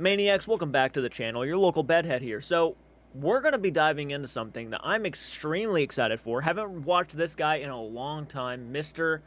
Maniacs, welcome back to the channel. Your local bedhead here. So, we're going to be diving into something that I'm extremely excited for. Haven't watched this guy in a long time, Mr.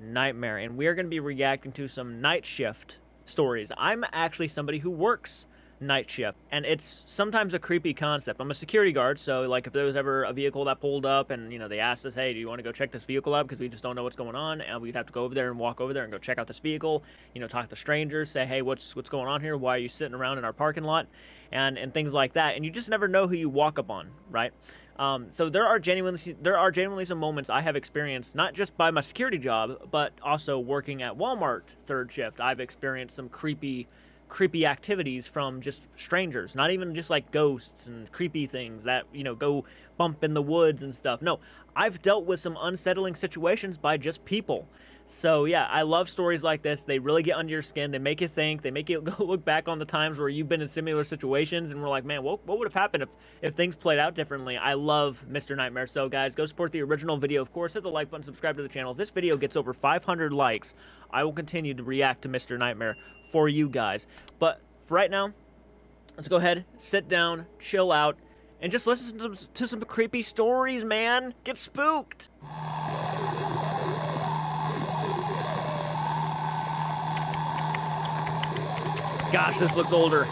Nightmare. And we are going to be reacting to some night shift stories. I'm actually somebody who works night shift, and it's sometimes a creepy concept. I'm a security guard, so like if there was ever a vehicle that pulled up and they asked us, hey, do you want to go check this vehicle out because we just don't know what's going on, and we'd have to go over there and walk over there and go check out this vehicle, talk to strangers, say, hey, what's going on here, why are you sitting around in our parking lot, and things like that. And you just never know who you walk upon, right? So there are genuinely some moments I have experienced, not just by my security job, but also working at Walmart third shift. I've experienced some creepy activities from just strangers, not even just like ghosts and creepy things that, go bump in the woods and stuff. No, I've dealt with some unsettling situations by just people. So yeah, I love stories like this. They really get under your skin. They make you think. They make you go look back on the times where you've been in similar situations and we're like, man, what would have happened if things played out differently? I love Mr. Nightmare. So guys, go support the original video. Of course, hit the like button, subscribe to the channel. If this video gets over 500 likes, I will continue to react to Mr. Nightmare for you guys. But for right now, let's go ahead, sit down, chill out, and just listen to some creepy stories, man. Get spooked. Gosh, this looks older.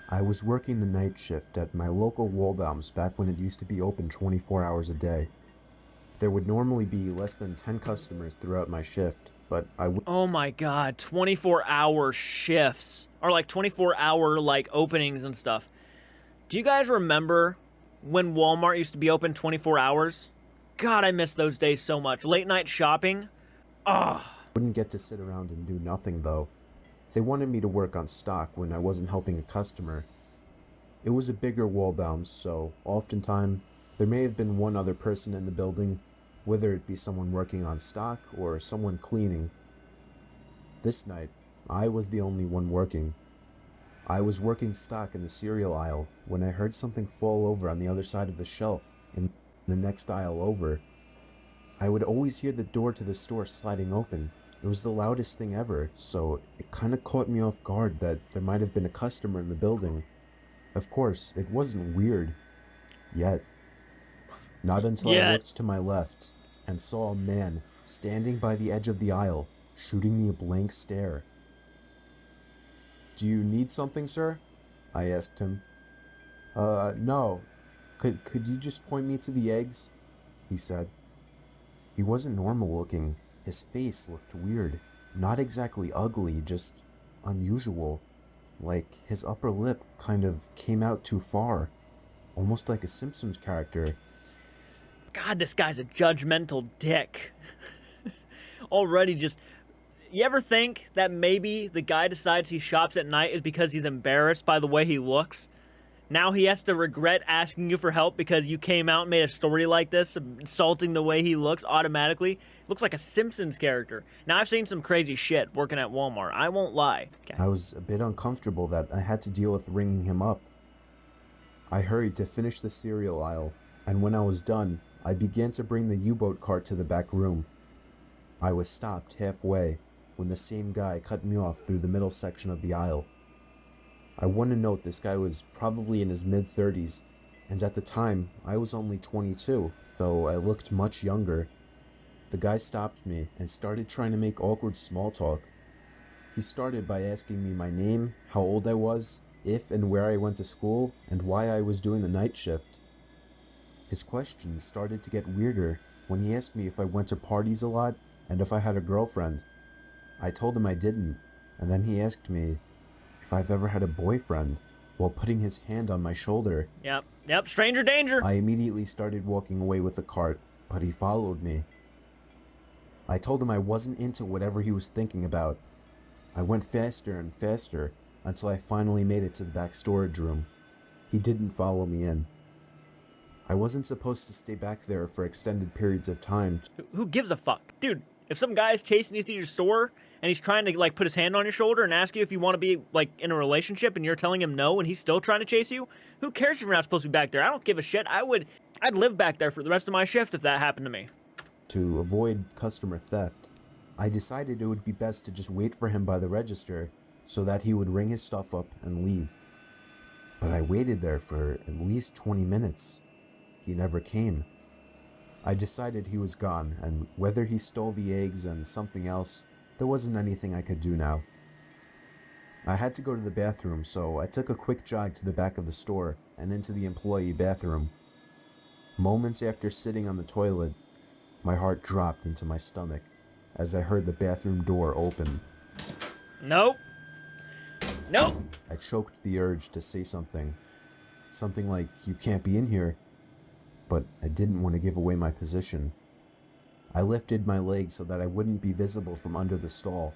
I was working the night shift at my local Waldbaum's back when it used to be open 24 hours a day. There would normally be less than 10 customers throughout my shift, but I would— Oh my god, 24-hour shifts. Or like 24-hour like openings and stuff. Do you guys remember when Walmart used to be open 24 hours? God, I miss those days so much. Late night shopping. wouldn't get to sit around and do nothing though. They wanted me to work on stock when I wasn't helping a customer. It was a bigger Waldbaum's, so oftentimes there may have been one other person in the building, whether it be someone working on stock or someone cleaning. This night, I was the only one working. I was working stock in the cereal aisle when I heard something fall over on the other side of the shelf in the next aisle over. I would always hear the door to the store sliding open. It was the loudest thing ever, so it kind of caught me off guard that there might have been a customer in the building. Of course, it wasn't weird. Yet. Not until I looked to my left and saw a man standing by the edge of the aisle, shooting me a blank stare. "Do you need something, sir?" I asked him. No. Could you just point me to the eggs?" he said. He wasn't normal looking. His face looked weird. Not exactly ugly, just unusual. Like his upper lip kind of came out too far. Almost like a Simpsons character. God, this guy's a judgmental dick. Already just... You ever think that maybe the guy decides he shops at night is because he's embarrassed by the way he looks? Now he has to regret asking you for help because you came out and made a story like this, insulting the way he looks automatically. Looks like a Simpsons character. Now, I've seen some crazy shit working at Walmart. I won't lie. Okay. I was a bit uncomfortable that I had to deal with ringing him up. I hurried to finish the cereal aisle, and when I was done, I began to bring the U-boat cart to the back room. I was stopped halfway when the same guy cut me off through the middle section of the aisle. I want to note this guy was probably in his mid-30s, and at the time, I was only 22, though I looked much younger. The guy stopped me and started trying to make awkward small talk. He started by asking me my name, how old I was, if and where I went to school, and why I was doing the night shift. His questions started to get weirder when he asked me if I went to parties a lot and if I had a girlfriend. I told him I didn't, and then he asked me if I've ever had a boyfriend, while putting his hand on my shoulder. Yep, stranger danger. I immediately started walking away with the cart, but he followed me. I told him I wasn't into whatever he was thinking about. I went faster and faster until I finally made it to the back storage room. He didn't follow me in. I wasn't supposed to stay back there for extended periods of time. Who gives a fuck? Dude, if some guy's chasing you through your store and he's trying to like put his hand on your shoulder and ask you if you want to be like in a relationship and you're telling him no and he's still trying to chase you, who cares if you're not supposed to be back there? I don't give a shit. I'd live back there for the rest of my shift if that happened to me. To avoid customer theft, I decided it would be best to just wait for him by the register so that he would ring his stuff up and leave. But I waited there for at least 20 minutes. He never came. I decided he was gone, and whether he stole the eggs and something else, there wasn't anything I could do now. I had to go to the bathroom, so I took a quick jog to the back of the store and into the employee bathroom. Moments after sitting on the toilet, my heart dropped into my stomach as I heard the bathroom door open. Nope. Nope. I choked the urge to say something. Something like, "You can't be in here." But I didn't want to give away my position. I lifted my leg so that I wouldn't be visible from under the stall.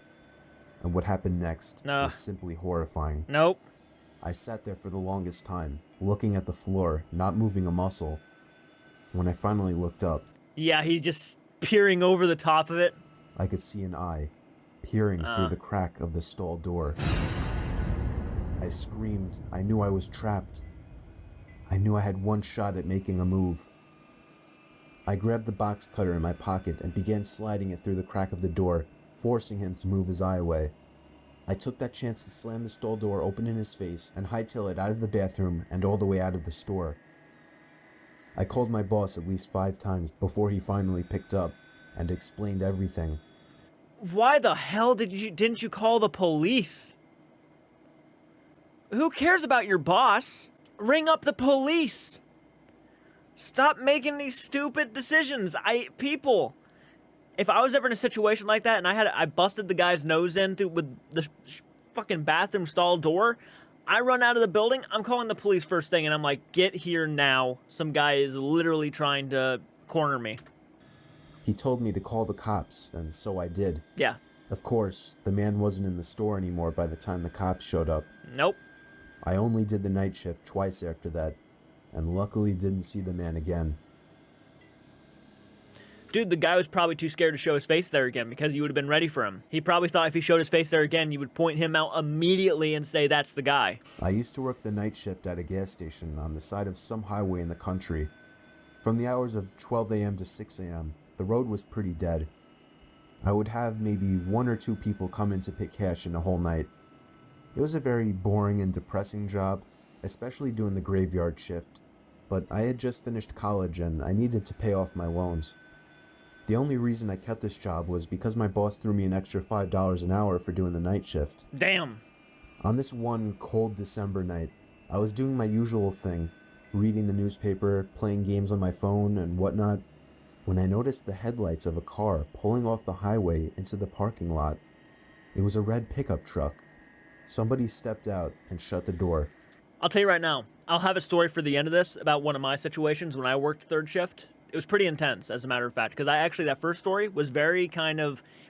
And what happened next was simply horrifying. Nope. I sat there for the longest time, looking at the floor, not moving a muscle. When I finally looked up, yeah, he's just peering over the top of it. I could see an eye peering through the crack of the stall door. I screamed. I knew I was trapped. I knew I had one shot at making a move. I grabbed the box cutter in my pocket and began sliding it through the crack of the door, forcing him to move his eye away. I took that chance to slam the stall door open in his face and hightail it out of the bathroom and all the way out of the store. I called my boss at least 5 times before he finally picked up and explained everything. Why the hell didn't you call the police? Who cares about your boss? Ring up the police. Stop making these stupid decisions. If I was ever in a situation like that and I busted the guy's nose in with the fucking bathroom stall door, I run out of the building, I'm calling the police first thing, and I'm like, "Get here now. Some guy is literally trying to corner me." He told me to call the cops, and so I did. Yeah. Of course, the man wasn't in the store anymore by the time the cops showed up. Nope. I only did the night shift twice after that, and luckily didn't see the man again. Dude, the guy was probably too scared to show his face there again because you would have been ready for him. He probably thought if he showed his face there again, you would point him out immediately and say, "That's the guy." I used to work the night shift at a gas station on the side of some highway in the country. From the hours of 12 a.m. to 6 a.m., the road was pretty dead. I would have maybe 1 or 2 people come in to pick cash in a whole night. It was a very boring and depressing job, especially doing the graveyard shift, but I had just finished college and I needed to pay off my loans. The only reason I kept this job was because my boss threw me an extra $5 an hour for doing the night shift. Damn. On this one cold December night, I was doing my usual thing, reading the newspaper, playing games on my phone, and whatnot, when I noticed the headlights of a car pulling off the highway into the parking lot. It was a red pickup truck. Somebody stepped out and shut the door. I'll tell you right now, I'll have a story for the end of this about one of my situations when I worked third shift. It was pretty intense, as a matter of fact, because that first story was very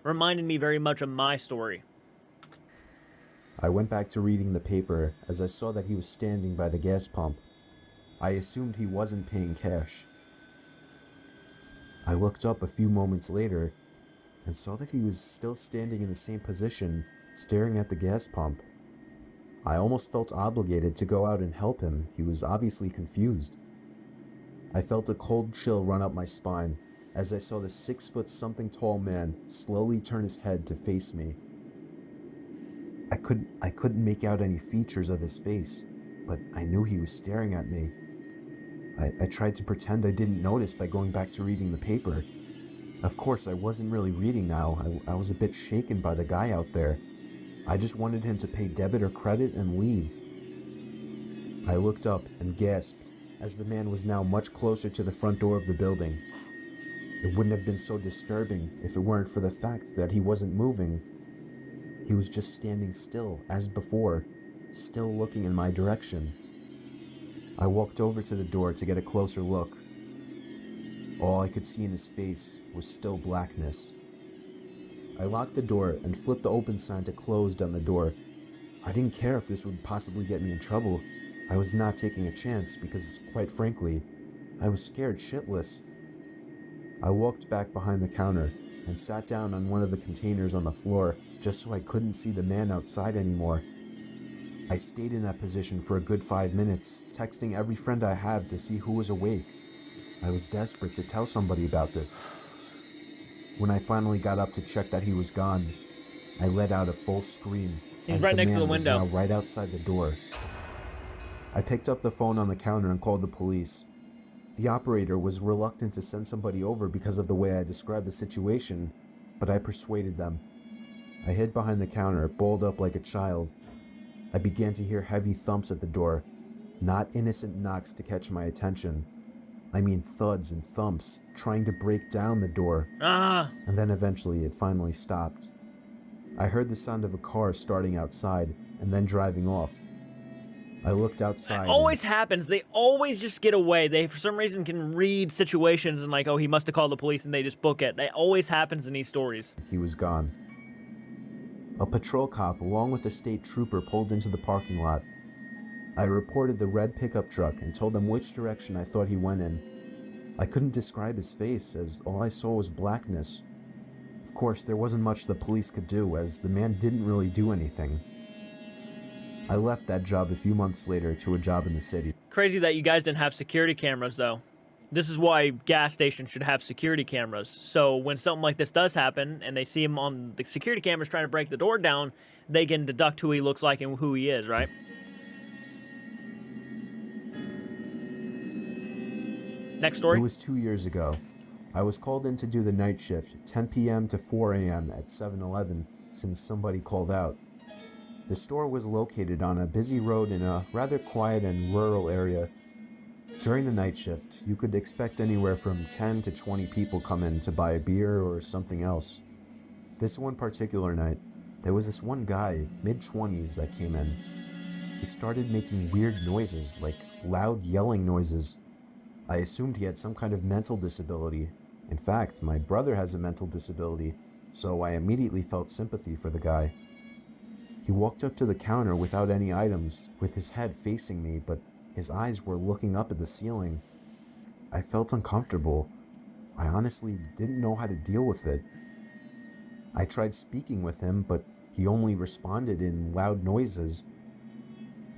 reminded me very much of my story. I went back to reading the paper as I saw that he was standing by the gas pump. I assumed he wasn't paying cash. I looked up a few moments later and saw that he was still standing in the same position, staring at the gas pump. I almost felt obligated to go out and help him. He was obviously confused. I felt a cold chill run up my spine as I saw the 6-foot-something tall man slowly turn his head to face me. I couldn't make out any features of his face, but I knew he was staring at me. I tried to pretend I didn't notice by going back to reading the paper. Of course, I wasn't really reading now. I was a bit shaken by the guy out there. I just wanted him to pay debit or credit and leave. I looked up and gasped as the man was now much closer to the front door of the building. It wouldn't have been so disturbing if it weren't for the fact that he wasn't moving. He was just standing still, as before, still looking in my direction. I walked over to the door to get a closer look. All I could see in his face was still blackness. I locked the door and flipped the open sign to closed on the door. I didn't care if this would possibly get me in trouble. I was not taking a chance because, quite frankly, I was scared shitless. I walked back behind the counter and sat down on one of the containers on the floor just so I couldn't see the man outside anymore. I stayed in that position for a good 5 minutes, texting every friend I have to see who was awake. I was desperate to tell somebody about this. When I finally got up to check that he was gone, I let out a full scream He's as right the next to man the was window. now right outside the door. I picked up the phone on the counter and called the police. The operator was reluctant to send somebody over because of the way I described the situation, but I persuaded them. I hid behind the counter, balled up like a child. I began to hear heavy thumps at the door, not innocent knocks to catch my attention. I mean thuds and thumps, trying to break down the door, and then eventually it finally stopped. I heard the sound of a car starting outside and then driving off. I looked outside. It always happens. They always just get away. They, for some reason, can read situations and like, oh, he must have called the police, and they just book it. That always happens in these stories. He was gone. A patrol cop along with a state trooper pulled into the parking lot. I reported the red pickup truck and told them which direction I thought he went in. I couldn't describe his face as all I saw was blackness. Of course, there wasn't much the police could do as the man didn't really do anything. I left that job a few months later to a job in the city. Crazy that you guys didn't have security cameras, though. This is why gas stations should have security cameras. So when something like this does happen and they see him on the security cameras trying to break the door down, they can deduct who he looks like and who he is, right? Next story. It was 2 years ago. I was called in to do the night shift, 10 p.m. to 4 a.m. at 7-Eleven, since somebody called out. The store was located on a busy road in a rather quiet and rural area. During the night shift, you could expect anywhere from 10 to 20 people come in to buy a beer or something else. This one particular night, there was this one guy, mid-20s, that came in. He started making weird noises, like loud yelling noises. I assumed he had some kind of mental disability. In fact, my brother has a mental disability, so I immediately felt sympathy for the guy. He walked up to the counter without any items, with his head facing me, but his eyes were looking up at the ceiling. I felt uncomfortable. I honestly didn't know how to deal with it. I tried speaking with him, but he only responded in loud noises.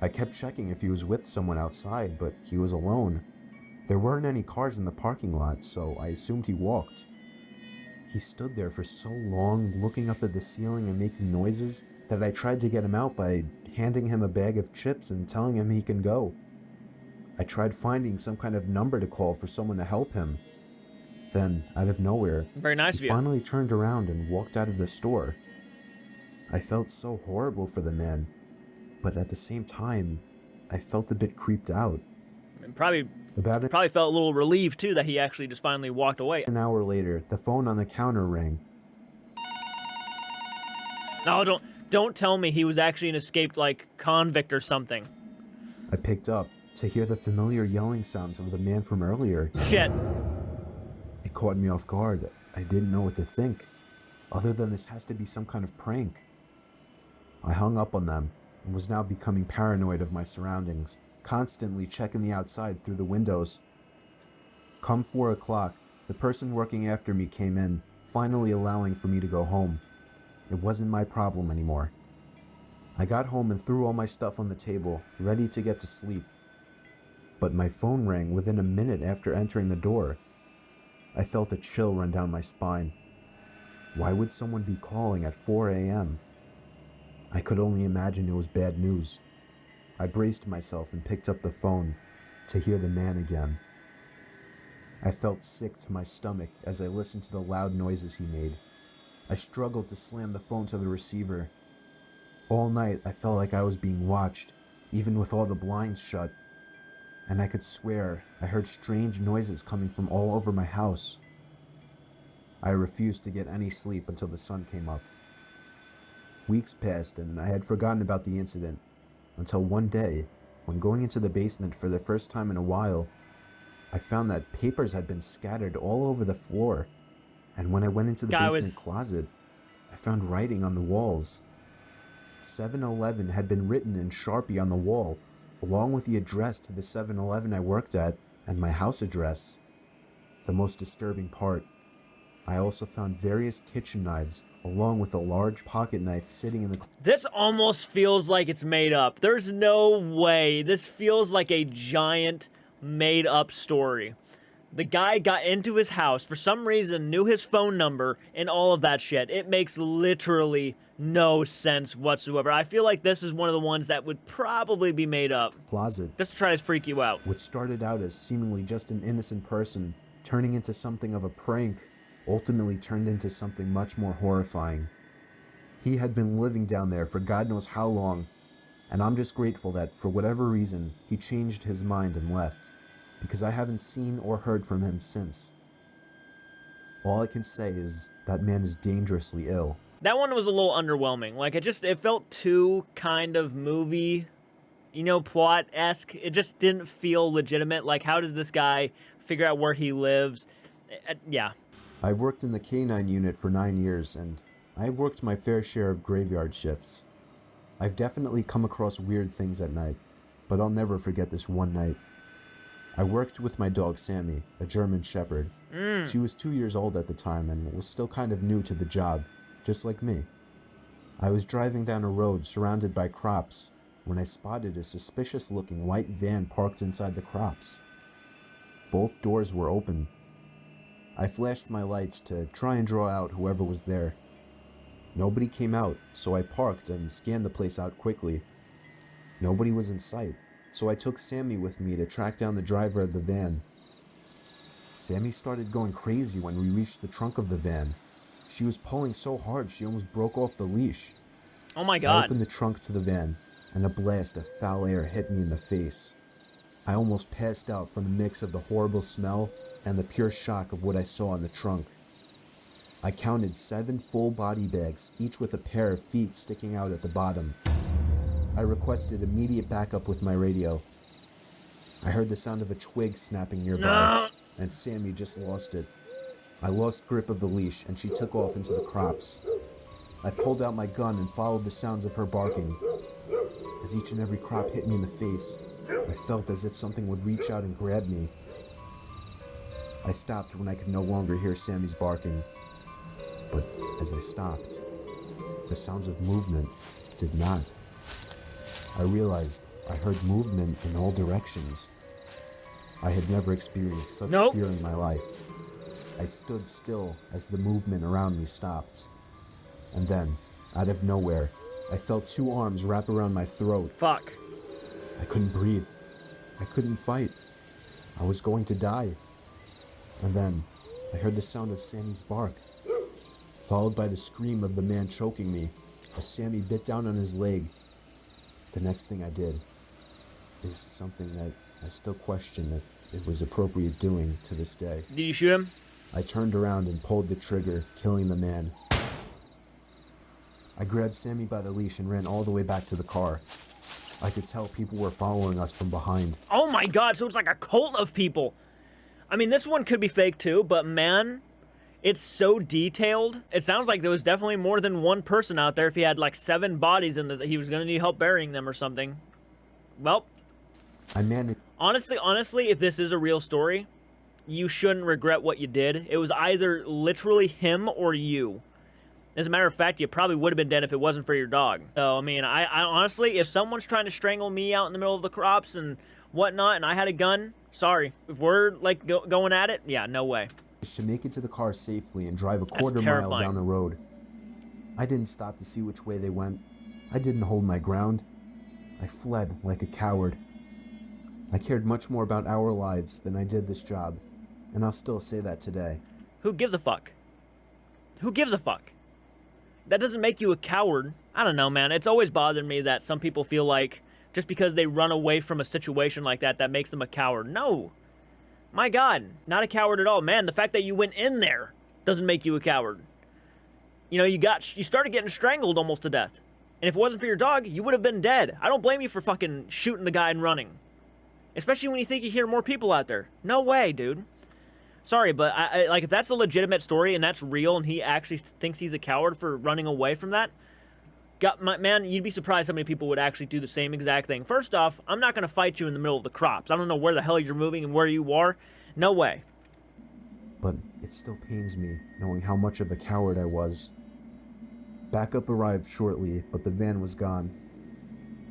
I kept checking if he was with someone outside, but he was alone. There weren't any cars in the parking lot, so I assumed he walked. He stood there for so long, looking up at the ceiling and making noises, that I tried to get him out by handing him a bag of chips and telling him he can go. I tried finding some kind of number to call for someone to help him. Then, out of nowhere, Very nice of he you. finally turned around and walked out of the store. I felt so horrible for the man, but at the same time, I felt a bit creeped out. And probably About felt a little relieved too that he actually just finally walked away. an hour later, the phone on the counter rang. No, don't tell me he was actually an escaped like convict or something. I picked up to hear the familiar yelling sounds of the man from earlier. Shit. It caught me off guard. I didn't know what to think, other than this has to be some kind of prank. I hung up on them and was now becoming paranoid of my surroundings, constantly checking the outside through the windows. Come 4 o'clock, the person working after me came in, finally allowing for me to go home. It wasn't my problem anymore. I got home and threw all my stuff on the table, ready to get to sleep. But my phone rang within a minute after entering the door. I felt a chill run down my spine. Why would someone be calling at 4 a.m.? I could only imagine it was bad news. I braced myself and picked up the phone to hear the man again. I felt sick to my stomach as I listened to the loud noises he made. I struggled to slam the phone to the receiver. All night I felt like I was being watched, even with all the blinds shut. And I could swear I heard strange noises coming from all over my house. I refused to get any sleep until the sun came up. Weeks passed and I had forgotten about the incident, until one day, when going into the basement for the first time in a while, I found that papers had been scattered all over the floor. And when I went into the basement closet, I found writing on the walls. 7-Eleven had been written in Sharpie on the wall, along with the address to the 7-Eleven I worked at and my house address. The most disturbing part, I also found various kitchen knives, along with a large pocket knife sitting in the This almost feels like it's made up. There's no way. This feels like a giant made up story. The guy got into his house, for some reason knew his phone number and all of that shit. It makes literally no sense whatsoever. I feel like this is one of the ones that would probably be made up. Closet, Just to try to freak you out. which started out as seemingly just an innocent person, turning into something of a prank, ultimately turned into something much more horrifying. He had been living down there for God knows how long, and I'm just grateful that, for whatever reason, he changed his mind and left, because I haven't seen or heard from him since. All I can say is that man is dangerously ill. That one was a little underwhelming. Like, it felt too kind of movie, plot-esque. It just didn't feel legitimate. Like, how does this guy figure out where he lives? Yeah. I've worked in the K-9 unit for 9 years, and I've worked my fair share of graveyard shifts. I've definitely come across weird things at night, but I'll never forget this one night. I worked with my dog Sammy, a German Shepherd. She was 2 years old at the time and was still kind of new to the job, just like me. I was driving down a road surrounded by crops when I spotted a suspicious-looking white van parked inside the crops. Both doors were open. I flashed my lights to try and draw out whoever was there. Nobody came out, so I parked and scanned the place out quickly. Nobody was in sight, so I took Sammy with me to track down the driver of the van. Sammy started going crazy when we reached the trunk of the van. She was pulling so hard she almost broke off the leash. Oh my I God. opened the trunk to the van, and a blast of foul air hit me in the face. I almost passed out from the mix of the horrible smell and the pure shock of what I saw in the trunk. I counted 7 full body bags, each with a pair of feet sticking out at the bottom. I requested immediate backup with my radio. I heard the sound of a twig snapping nearby, and Sammy just lost it. I lost grip of the leash, and she took off into the crops. I pulled out my gun and followed the sounds of her barking. As each and every crop hit me in the face, I felt as if something would reach out and grab me. I stopped when I could no longer hear Sammy's barking. But as I stopped, the sounds of movement did not. I realized I heard movement in all directions. I had never experienced such fear in my life. I stood still as the movement around me stopped. And then, out of nowhere, I felt 2 arms wrap around my throat. Fuck. I couldn't breathe. I couldn't fight. I was going to die. And then, I heard the sound of Sammy's bark, followed by the scream of the man choking me as Sammy bit down on his leg. The next thing I did is something that I still question if it was appropriate doing to this day. Did you shoot him? I turned around and pulled the trigger, killing the man. I grabbed Sammy by the leash and ran all the way back to the car. I could tell people were following us from behind. Oh my God, so it's like a cult of people. I mean, this one could be fake too, but man, it's so detailed. It sounds like there was definitely more than one person out there if he had like 7 bodies and that he was going to need help burying them or something. Well, I managed. Honestly, if this is a real story, you shouldn't regret what you did. It was either literally him or you. As a matter of fact, you probably would have been dead if it wasn't for your dog. So, I mean, I honestly, if someone's trying to strangle me out in the middle of the crops and whatnot and I had a gun, sorry. If we're, like, going at it, yeah, no way. To make it to the car safely and drive a quarter mile down the road. I didn't stop to see which way they went. I didn't hold my ground. I fled like a coward. I cared much more about our lives than I did this job, and I'll still say that today. Who gives a fuck? Who gives a fuck? That doesn't make you a coward. I don't know, man. It's always bothered me that some people feel like just because they run away from a situation like that, that makes them a coward. No. My God, not a coward at all. Man, the fact that you went in there doesn't make you a coward. You know, you started getting strangled almost to death. And if it wasn't for your dog, you would have been dead. I don't blame you for fucking shooting the guy and running. Especially when you think you hear more people out there. No way, dude. Sorry, but I like if that's a legitimate story and that's real and he actually thinks he's a coward for running away from that, man, you'd be surprised how many people would actually do the same exact thing. First off, I'm not going to fight you in the middle of the crops. I don't know where the hell you're moving and where you are. No way. But it still pains me knowing how much of a coward I was. Backup arrived shortly, but the van was gone.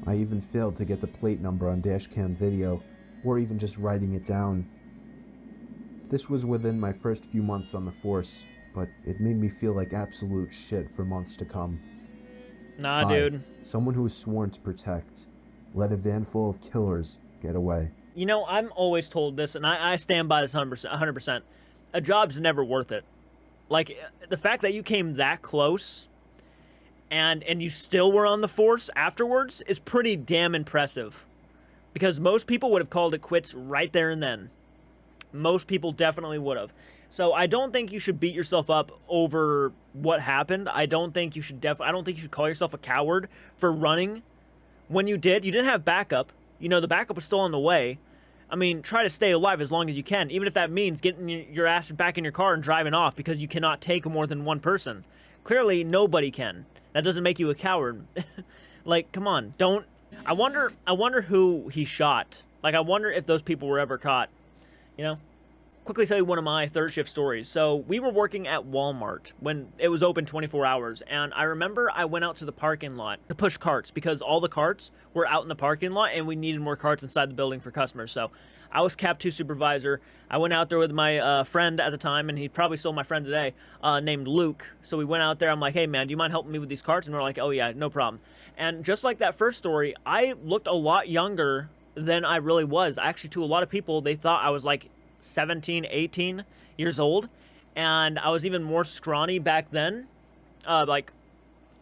I even failed to get the plate number on dashcam video, or even just writing it down. This was within my first few months on the force, but it made me feel like absolute shit for months to come. Nah, dude. Someone who was sworn to protect, let a van full of killers get away. You know, I'm always told this, and I stand by this 100%. A job's never worth it. Like, the fact that you came that close and you still were on the force afterwards is pretty damn impressive. Because most people would have called it quits right there and then. Most people definitely would have. So I don't think you should beat yourself up over what happened. I don't think you should call yourself a coward for running when you did. You didn't have backup. You know, the backup was still on the way. I mean, try to stay alive as long as you can, even if that means getting your ass back in your car and driving off because you cannot take more than one person. Clearly, nobody can. That doesn't make you a coward. Like, come on, don't. I wonder who he shot. Like, I wonder if those people were ever caught. You know? Quickly tell you one of my third shift stories. So we were working at Walmart when it was open 24 hours. And I remember I went out to the parking lot to push carts because all the carts were out in the parking lot and we needed more carts inside the building for customers. So I was Cap 2 supervisor. I went out there with my friend at the time, and he's probably still my friend today, named Luke. So we went out there. I'm like, hey, man, do you mind helping me with these carts? And we're like, oh, yeah, no problem. And just like that first story, I looked a lot younger than I really was. Actually, to a lot of people, they thought I was like 17, 18 years old, and I was even more scrawny back then, like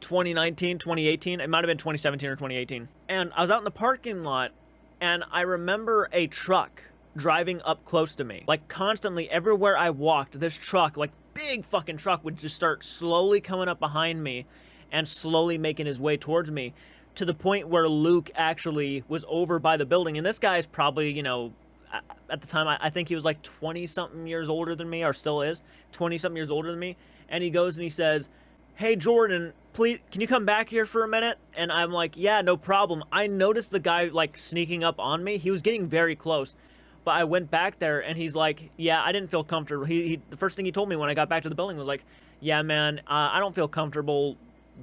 2019, 2018. It might have been 2017 or 2018. And I was out in the parking lot, and I remember a truck driving up close to me. Like, constantly, everywhere I walked, this truck, like, big fucking truck, would just start slowly coming up behind me and slowly making his way towards me, to the point where Luke actually was over by the building. And this guy is probably, you know, at the time, I think he was like 20-something years older than me, or still is, 20-something years older than me. And he goes and he says, hey, Jordan, please, can you come back here for a minute? And I'm like, yeah, no problem. I noticed the guy, like, sneaking up on me. He was getting very close. But I went back there, and he's like, yeah, I didn't feel comfortable. The first thing he told me when I got back to the building was like, yeah, man, I don't feel comfortable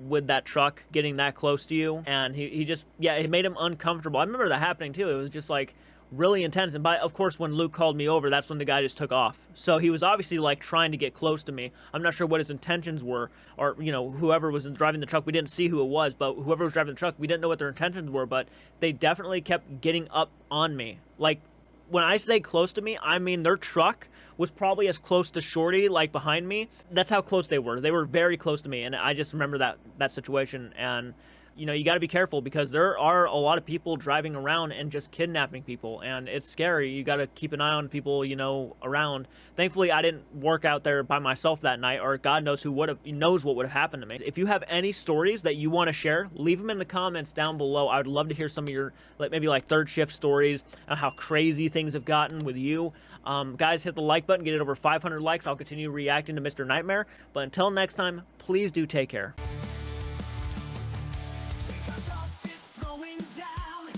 with that truck getting that close to you. And he just, yeah, it made him uncomfortable. I remember that happening, too. It was just, like, really intense. And of course, when Luke called me over, that's when the guy just took off. So he was obviously, like, trying to get close to me. I'm not sure what his intentions were, or, you know, whoever was driving the truck, we didn't see who it was, but whoever was driving the truck, we didn't know what their intentions were, but they definitely kept getting up on me. Like, when I say close to me, I mean their truck was probably as close to Shorty, like, behind me. That's how close they were. They were very close to me, and I just remember that situation. And you know, you got to be careful because there are a lot of people driving around and just kidnapping people, and it's scary. You got to keep an eye on people, you know, around. Thankfully, I didn't work out there by myself that night, or God knows knows what would have happened to me. If you have any stories that you want to share, leave them in the comments down below. I would love to hear some of your, like, maybe like third shift stories and how crazy things have gotten with you. Guys, hit the like button, get it over 500 likes. I'll continue reacting to Mr. Nightmare. But until next time, please do take care. Is throwing down.